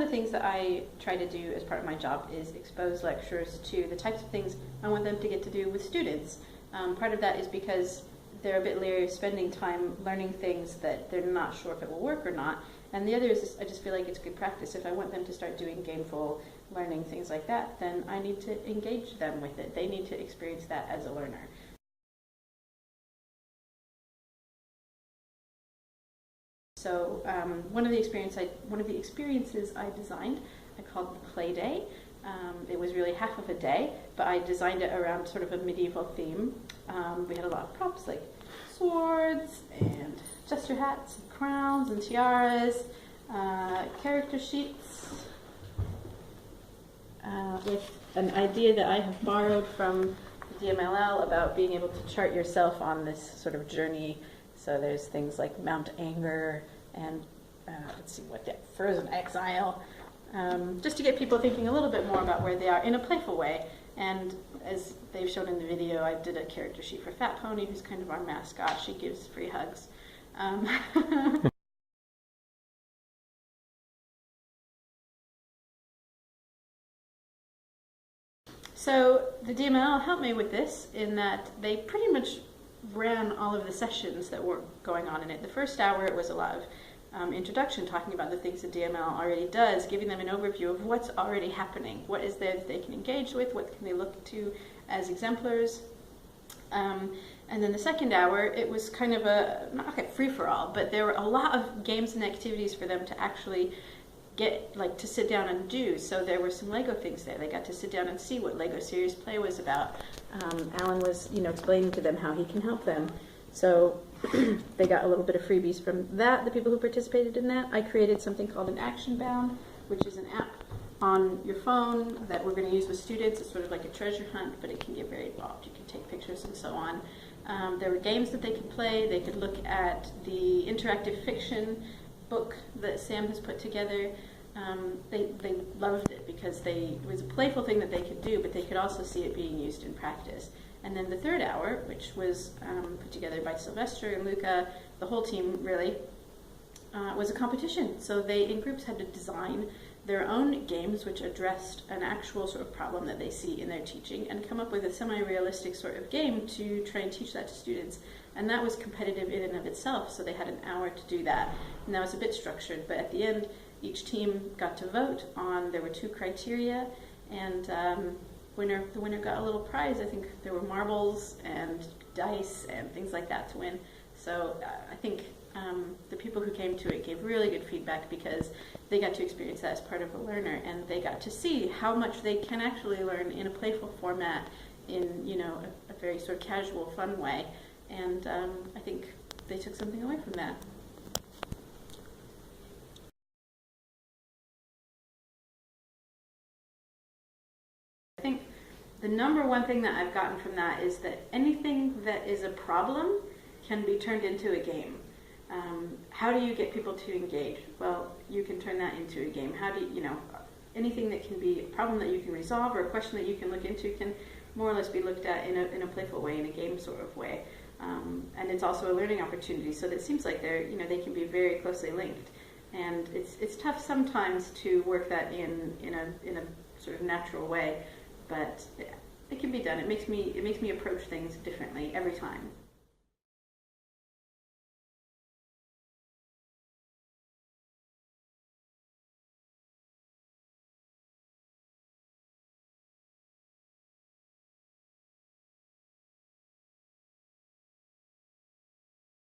of the things that I try to do as part of my job is expose lecturers to the types of things I want them to get to do with students. Part of that is because they're a bit leery of spending time learning things that they're not sure if it will work or not. And the other is I just feel like it's good practice. If I want them to start doing gameful learning, things like that, then I need to engage them with it. They need to experience that as a learner. So one of the experiences I designed, I called the Play Day. It was really half of a day, but I designed it around sort of a medieval theme. We had a lot of props like swords and jester hats and crowns and tiaras, character sheets, with an idea that I have borrowed from DMLL about being able to chart yourself on this sort of journey. So there's things like Mount Anger and let's see what that, Frozen Exile, just to get people thinking a little bit more about where they are in a playful way. And as they've shown in the video, I did a character sheet for Fat Pony, who's kind of our mascot. She gives free hugs. So the DML helped me with this in that they pretty much ran all of the sessions that were going on in it. The first hour, it was a lot of introduction, talking about the things that DML already does, giving them an overview of what's already happening, what is there that they can engage with, what can they look to as exemplars. And then the second hour, it was kind of a, not like a free-for-all, but there were a lot of games and activities for them to actually get, like, to sit down and do. So there were some Lego things there. They got to sit down and see what Lego Serious Play was about. Alan was, explaining to them how he can help them. So they got a little bit of freebies from that, the people who participated in that. I created something called an Action Bound, which is an app on your phone that we're going to use with students. It's sort of like a treasure hunt, but it can get very involved. You can take pictures and so on. There were games that they could play. They could look at the interactive fiction book that Sam has put together. They loved it because it was a playful thing that they could do, but they could also see it being used in practice. And then the third hour, which was put together by Sylvester and Luca, the whole team really, was a competition. So they, in groups, had to design their own games which addressed an actual sort of problem that they see in their teaching and come up with a semi-realistic sort of game to try and teach that to students. And that was competitive in and of itself, so they had an hour to do that. And that was a bit structured, but at the end, each team got to vote on, there were 2 criteria, and the winner got a little prize. I think there were marbles and dice and things like that to win. So I think the people who came to it gave really good feedback because they got to experience that as part of a learner, and they got to see how much they can actually learn in a playful format in, a very sort of casual, fun way. And I think they took something away from that. I think the number one thing that I've gotten from that is that anything that is a problem can be turned into a game. How do you get people to engage? Well, you can turn that into a game. How do you, anything that can be a problem that you can resolve or a question that you can look into can more or less be looked at in a playful way, in a game sort of way. And it's also a learning opportunity, so that it seems like they can be very closely linked. And it's tough sometimes to work that in a sort of natural way, but it can be done. It makes me approach things differently every time.